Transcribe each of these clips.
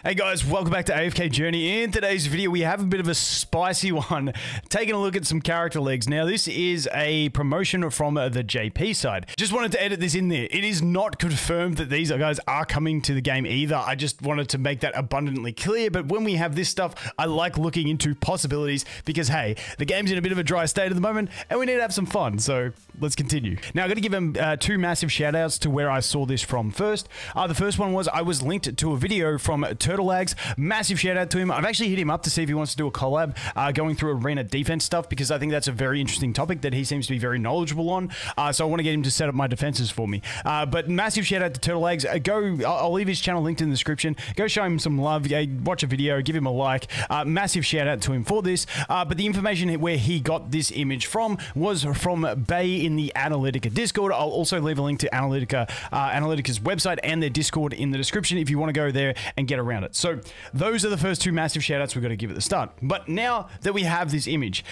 Hey guys, welcome back to AFK Journey. In today's video, we have a bit of a spicy one, taking a look at some character legs. Now, this is a promotion from the JP side. Just wanted to edit this in there. It is not confirmed that these guys are coming to the game either. I just wanted to make that abundantly clear, but when we have this stuff, I like looking into possibilities because, hey, the game's in a bit of a dry state at the moment, and we need to have some fun, so let's continue. Now, I'm going to give them two massive shout-outs to where I saw this from first. The first one was I was linked to a video from Turtle Lags. Massive shout out to him. I've actually hit him up to see if he wants to do a collab going through arena defense stuff because I think that's a very interesting topic that he seems to be very knowledgeable on. So I want to get him to set up my defenses for me. But massive shout out to Turtle Lags. I'll leave his channel linked in the description. Go show him some love. Watch a video. Give him a like. Massive shout out to him for this. But the information where he got this image from was from Bay in the Analytica Discord. I'll also leave a link to Analytica's website and their Discord in the description if you want to go there and get around it. So those are the first two massive shoutouts we've got to give at the start. But now that we have this image,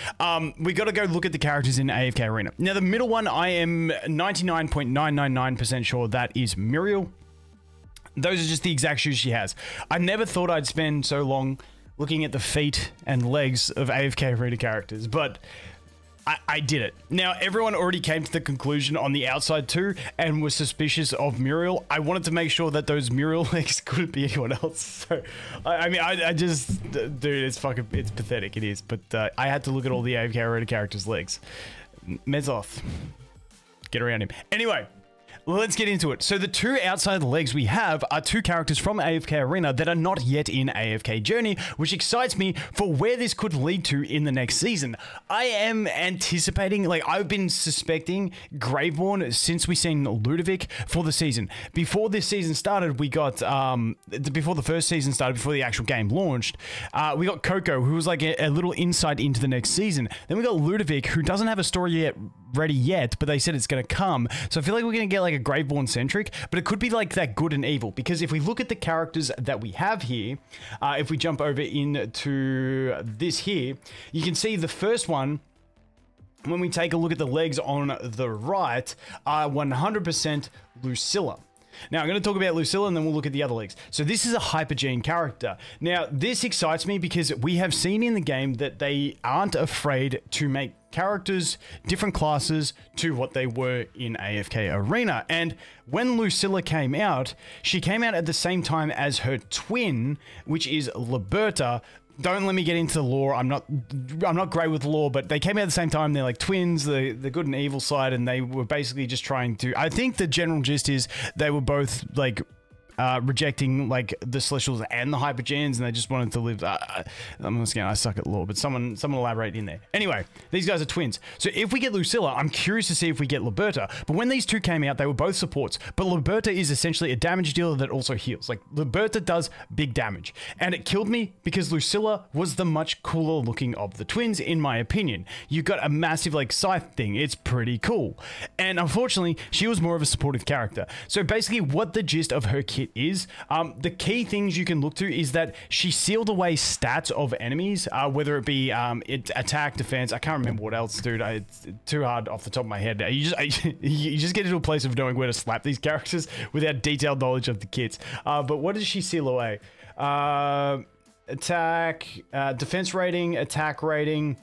we got to go look at the characters in AFK Arena. Now, the middle one, I am 99.999% sure that is Muriel. Those are just the exact shoes she has. I never thought I'd spend so long looking at the feet and legs of AFK Arena characters, but I did it. Now, everyone already came to the conclusion on the outside too and was suspicious of Muriel. I wanted to make sure that those Muriel legs couldn't be anyone else. So, I just, dude, it's pathetic. It is. But I had to look at all the AFK Arena characters' legs. Mezoth. Get around him. Anyway. Let's get into it. So the two outside legs we have are two characters from AFK Arena that are not yet in AFK Journey, which excites me for where this could lead to in the next season. I am anticipating, like I've been suspecting Graveborn since we seen Ludovic for the season. Before this season started, we got, before the first season started, before the actual game launched, we got Coco, who was like a little insight into the next season. Then we got Ludovic, who doesn't have a story ready yet, but they said it's going to come. So I feel like we're going to get like a Graveborn centric, but it could be like that good and evil, because if we look at the characters that we have here, if we jump over into this here, you can see the first one, when we take a look at the legs on the right, are 100% Lucilla. Now, I'm going to talk about Lucilla and then we'll look at the other legs. So this is a Hypergene character. Now, this excites me because we have seen in the game that they aren't afraid to make characters, different classes to what they were in AFK Arena. And when Lucilla came out, she came out at the same time as her twin, which is Liberta. Don't let me get into the lore. I'm not great with lore, but they came out at the same time. They're like twins, the good and evil side, and they were basically just trying to, I think the general gist is they were both like rejecting like the Celestials and the Hypergenes, and they just wanted to live. I'm just gonna, I suck at lore, but someone elaborate in there. Anyway, these guys are twins. So if we get Lucilla, I'm curious to see if we get Liberta. But when these two came out, they were both supports. But Liberta is essentially a damage dealer that also heals. Like Liberta does big damage, and it killed me because Lucilla was the much cooler looking of the twins, in my opinion. You got a massive like scythe thing. It's pretty cool, and unfortunately, she was more of a supportive character. So basically, what the gist of her kit is, the key things you can look to is that she sealed away stats of enemies, whether it be attack, defense. I can't remember what else, dude. It's too hard off the top of my head. You just get into a place of knowing where to slap these characters without detailed knowledge of the kits. But what does she seal away? Attack, defense rating, attack rating,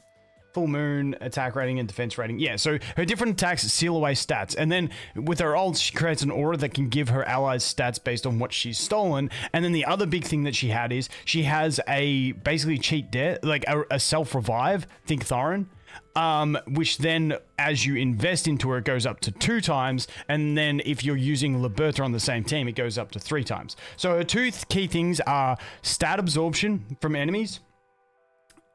full moon, attack rating, and defense rating. Yeah, so her different attacks seal away stats. And then with her ult, she creates an aura that can give her allies stats based on what she's stolen. And then the other big thing that she had is she has a basically cheat death, like a self-revive, think Thorin, which then as you invest into her, it goes up to 2 times. And then if you're using Liberta on the same team, it goes up to 3 times. So her two key things are stat absorption from enemies,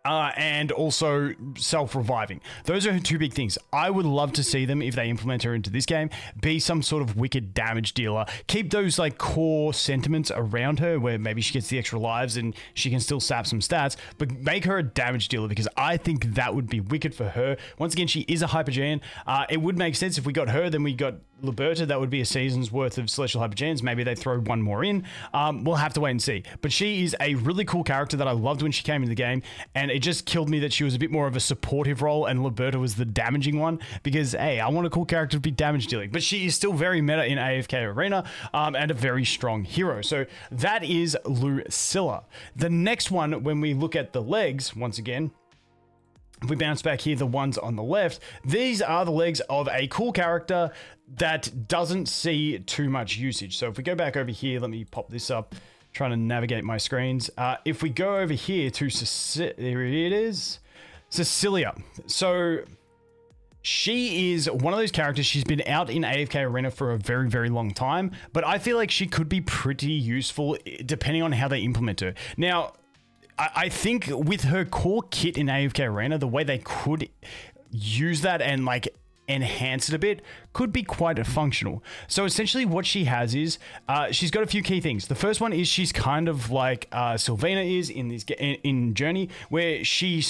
and also self-reviving. Those are her two big things. I would love to see them, if they implement her into this game, be some sort of wicked damage dealer. Keep those like core sentiments around her where maybe she gets the extra lives and she can still sap some stats, but make her a damage dealer because I think that would be wicked for her. Once again, she is a Hypergene. It would make sense if we got her, then we got Liberta. That would be a season's worth of Celestial Hypergenes. Maybe they throw one more in. We'll have to wait and see. But she is a really cool character that I loved when she came into the game, and it just killed me that she was a bit more of a supportive role and Liberta was the damaging one, because hey, I want a cool character to be damage dealing, but she is still very meta in AFK Arena, and a very strong hero. So that is Lucilla. The next one, when we look at the legs, once again, if we bounce back here, the ones on the left, these are the legs of a cool character that doesn't see too much usage. So if we go back over here, let me pop this up, trying to navigate my screens. If we go over here to there it is, Cecilia. So she is one of those characters. She's been out in AFK Arena for a very, very long time, but I feel like she could be pretty useful depending on how they implement her. Now, I think with her core kit in AFK Arena, the way they could use that and like enhance it a bit could be quite functional. So essentially what she has is she's got a few key things. The first one is she's kind of like Sylvina is in Journey, where she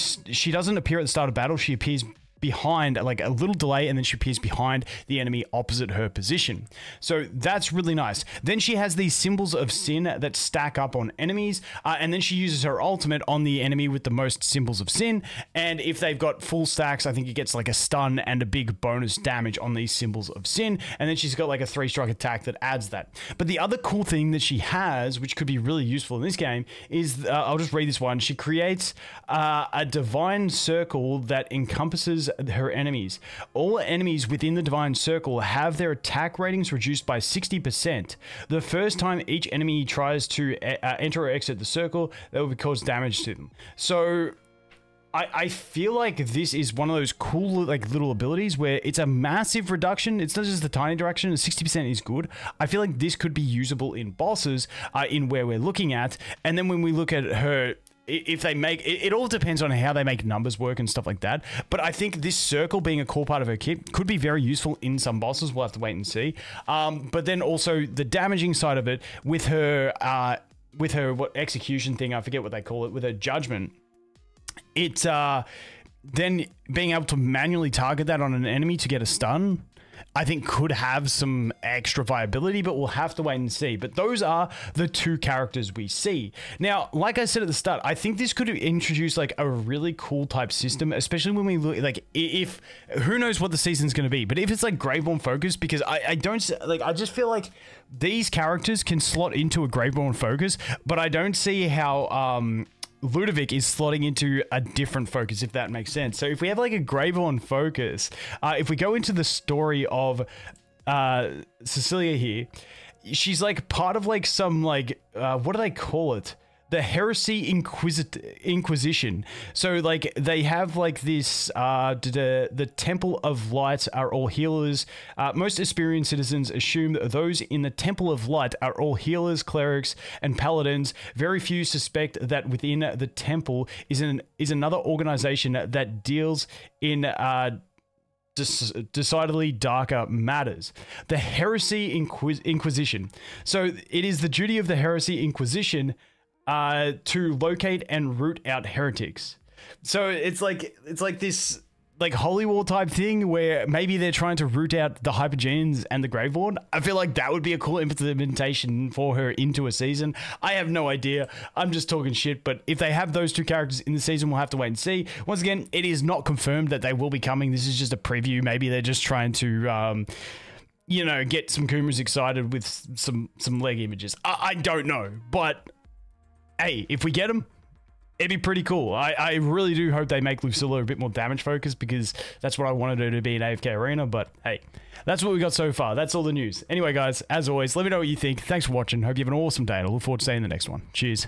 doesn't appear at the start of battle. She appears behind, like a little delay, and then she appears behind the enemy opposite her position. So that's really nice. Then she has these symbols of sin that stack up on enemies, and then she uses her ultimate on the enemy with the most symbols of sin, and if they've got full stacks, I think it gets like a stun and a big bonus damage on these symbols of sin, and then she's got like a 3-strike attack that adds that. But the other cool thing that she has, which could be really useful in this game, is I'll just read this one. She creates a divine circle that encompasses her enemies. All enemies within the divine circle have their attack ratings reduced by 60%. The first time each enemy tries to enter or exit the circle, that will cause damage to them. So I feel like this is one of those cool like little abilities where it's a massive reduction. It's not just a tiny reduction. 60% is good. I feel like this could be usable in bosses in where we're looking at. And then when we look at her, if they make it, all depends on how they make numbers work and stuff like that. But I think this circle being a core part of her kit could be very useful in some bosses. We'll have to wait and see. But then also the damaging side of it with her what execution thing, I forget what they call it, with her judgment. It's then being able to manually target that on an enemy to get a stun, I think could have some extra viability, but we'll have to wait and see. But those are the two characters we see. Now, like I said at the start, I think this could introduce like a really cool type system, especially when we look like if who knows what the season's going to be, but if it's like Graveborn focus, because I just feel like these characters can slot into a Graveborn focus, but I don't see how Ludovic is slotting into a different focus, if that makes sense. So if we have like a Graveborn focus, if we go into the story of Cecilia here, she's like part of like some like, what do they call it? The Heresy Inquisition. So like they have like this, the Temple of Light are all healers. Most experienced citizens assume that those in the Temple of Light are all healers, clerics, and paladins. Very few suspect that within the temple is another organization that deals in decidedly darker matters. The Heresy Inquisition. So it is the duty of the Heresy Inquisition to locate and root out heretics. So it's like this like holy war type thing where maybe they're trying to root out the Hypergenes and the Graveborn. I feel like that would be a cool implementation for her into a season. I have no idea. I'm just talking shit, but if they have those two characters in the season, we'll have to wait and see. Once again, it is not confirmed that they will be coming. This is just a preview. Maybe they're just trying to you know, get some Kumas excited with some leg images. I don't know, but hey, if we get them, it'd be pretty cool. I really do hope they make Lucilla a bit more damage focused, because that's what I wanted her to be in AFK Arena. But hey, that's what we got so far. That's all the news. Anyway, guys, as always, let me know what you think. Thanks for watching. Hope you have an awesome day, and I look forward to seeing you in the next one. Cheers.